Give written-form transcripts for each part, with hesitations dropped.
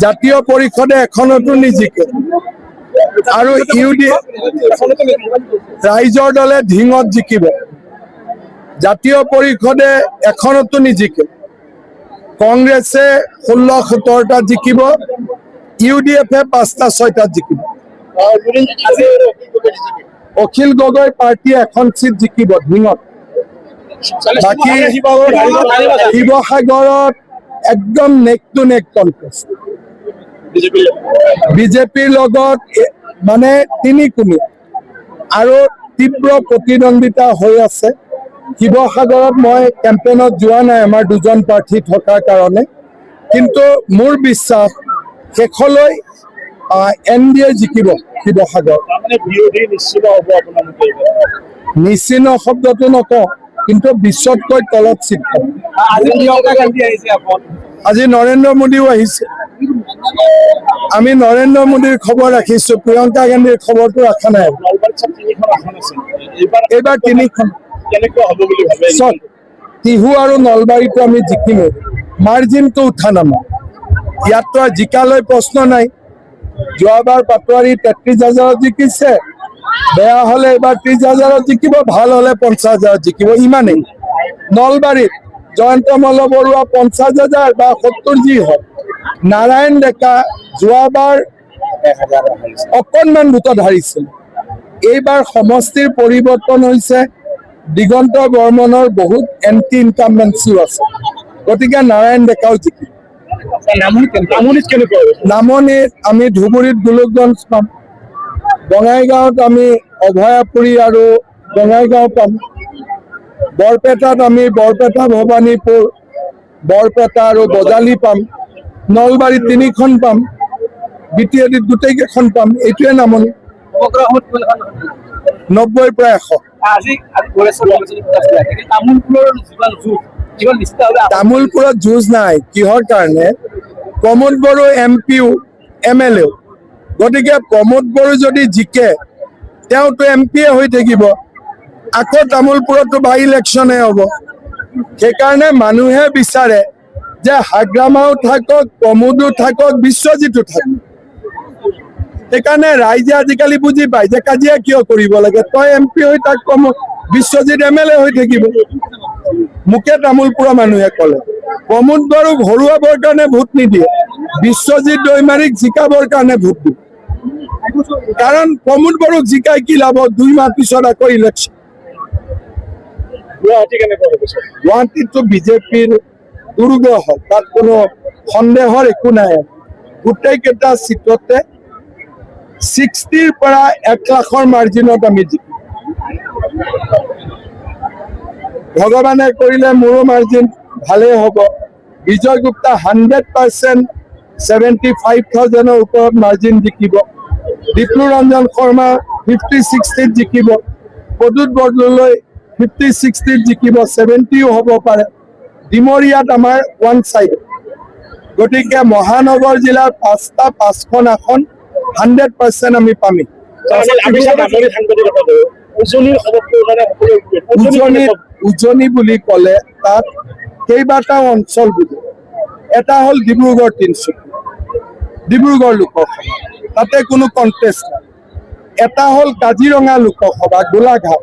জাতীয় পৰিষদে এখনতো নিজিকে আৰু ৰাইজৰ দলে ধিঙত জিকিব। জাতীয় পৰিষদে এখনতো নিজিকে, কংগ্ৰেছে 16-17টাত জিকিব, UDFে 5-6টাত জিকিব। অখিল গগৈ পাৰ্টীয়ে এখন চিট জিকিব ধিঙত। বাকী শিৱসাগৰত একদম নেক টু নেক কণ্টেষ্ট, বিজেপিৰ লগত মানে তিনি কোণী আৰু তীব্ৰ প্ৰতিদ্বন্দ্বিতা হৈ আছে। শিৱসাগৰত মই কেম্পেইনত যোৱা নাই আমাৰ দুজন প্ৰাৰ্থী থকাৰ কাৰণে, কিন্তু মোৰ বিশ্বাস শেষলৈ NDA জিকিব শিৱসাগৰ। নিশ্চিন্ন শব্দটো নকওঁ, কিন্তু 20তকৈ তলত চিট পাব। আজি নৰেন্দ্ৰ মোদীও আহিছে, আমি নৰেন্দ্ৰ মোদীৰ খবৰ ৰাখিছো, প্ৰিয়ংকা গান্ধীৰ খবৰটো ৰখা নাই। এইবাৰ 3খন টিহু আৰু নলবাৰীতো আমি জিকিমেই, মাৰ্জিনটো উঠা নামা। ইয়াততো জিকালৈ প্ৰশ্ন নাই। যোৱাবাৰ পাটোৱাৰী 33,000ত জিকিছে, বেয়া হলে এইবাৰ 30,000ত জিকিব, ভাল হলে 50,000ত জিকিব, ইমানেই। নলবাৰীত জয়ন্ত মল্লবৰুৱা 50,000 বা 70 যি হয়, নাৰায়ণ ডেকা যোৱাবাৰ অকণমান ভোটত হাৰিছিল। এইবাৰ সমষ্টিৰ পৰিৱৰ্তন হৈছে, দিগন্ত বৰ্মনৰ বহুত এণ্টি ইনকামবেঞ্চিও আছে, গতিকে নাৰায়ণ ডেকাও জিকিব। নামনিত আমি ধুবুৰীত গোলোকগঞ্জ পাম, বঙাইগাঁৱত আমি অভয়াপুৰী আৰু বঙাইগাঁও পাম, বৰপেটাত আমি বৰপেটা ভৱানীপুৰ, বৰপেটা আৰু বজালি পাম, নলবাৰীত 3খন পাম, BTADত গোটেইকেইখন পাম। এইটোৱে নামনি। 90ৰ পৰা 100। তামোলপুৰত যুঁজ নাই, কিহৰ কাৰণে? প্ৰমোদ বড়ো MPও MLAও, গতিকে প্ৰমোদ বড়ো যদি জিকে তেওঁতো MPয়ে হৈ থাকিব, আকৌ তামোলপুৰতো বাই ইলেকশ্যনে হ'ব। সেইকাৰণে মানুহে বিচাৰে যে হাগ্ৰামাও থাকক, প্ৰমোদো থাকক, বিশ্বজিতো থাকক। সেইকাৰণে ৰাইজে আজিকালি বুজি পায় যে কাজিয়া কিয় কৰিব লাগে, তই MP হৈ থাক, বিশ্বজিত MLA হৈ থাকিব। মোকে তামোলপুৰৰ মানুহে ক'লে প্ৰমোদ বড়োক হৰুৱাবৰ কাৰণে ভোট নিদিয়ে, বিশ্বজিত দৈমাৰীক জিকাবৰ কাৰণে ভোট দিয়ে। কাৰণ প্ৰমোদ বড়োক জিকাই কি লাভ, 2 মাহ পিছত আকৌ ইলেকশ্যন। গুৱাহাটীতো বিজেপিৰ দুৰ্গ হয়, তাত কোনো সন্দেহৰ একো নাই। গোটেইকেইটা চিটতে 60ৰ পৰা 1 লাখৰ মাৰ্জিনত আমি জিকিম। ভগৱানে কৰিলে মোৰো মাৰ্জিন ভালেই হ'ব। বিজয় গুপ্তা 100% 75,000ৰ ওপৰত মাৰ্জিন জিকিব। বিপ্লু ৰঞ্জন শৰ্মা 50-60ত জিকিব। প্ৰদ্যুৎ বৰদলৈ 50-60ত জিকিব, 70ও হ'ব পাৰে। ডিমৰীয়াত আমাৰ ওৱান চাইড, গতিকে মহানগৰ জিলাৰ 5খন আসন 100% আমি পামেই। উজনি বুলি ক'লে তাত কেইবাটাও অঞ্চল বুজে। এটা হ'ল ডিব্ৰুগড়, তিনিচুকীয়া, ডিব্ৰুগড় লোকসভা, তাতে কোনো কণ্টেষ্ট নাই। এটা হ'ল কাজিৰঙা লোকসভা, গোলাঘাট,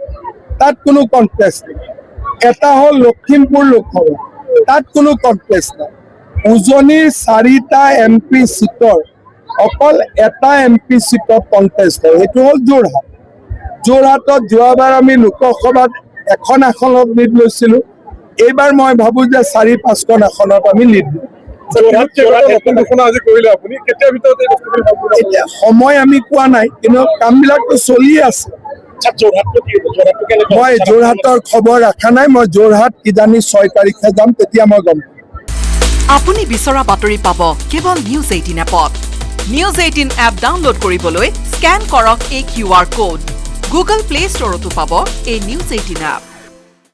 তাত কোনো কণ্টেষ্ট নাই। এটা হ'ল লখিমপুৰ লোকসভা, তাত কোনো কণ্টেষ্ট নাই। উজনিৰ 4টা MP চিটৰ অকল এটা MP চিটত কণ্টেষ্ট হয়, সেইটো হ'ল যোৰহাট। যোৰহাটত যোৱাবাৰ আমি লোকসভাত এখন আসনত লিড লৈছিলো, এইবাৰ মই ভাবো যে 4-5খন আসনত আমি লিড দিম। এতিয়া সময় আমি কোৱা নাই, কিন্তু কামবিলাকতো চলিয়ে আছে। মই যোৰহাটৰ খবৰ ৰখা নাই, মই যোৰহাট কিজানি 6 তাৰিখে যাম, তেতিয়া মই গম পাম। আপুনি বিচৰা বাতৰি পাব কেৱল নিউজ 18 এপত। নিউজ 18 এপ ডাউনলোড কৰিবলৈ স্কেন কৰক এই QR কোড। গুগল প্লে ষ্টৰতো পাব এই নিউজ 18 এপ।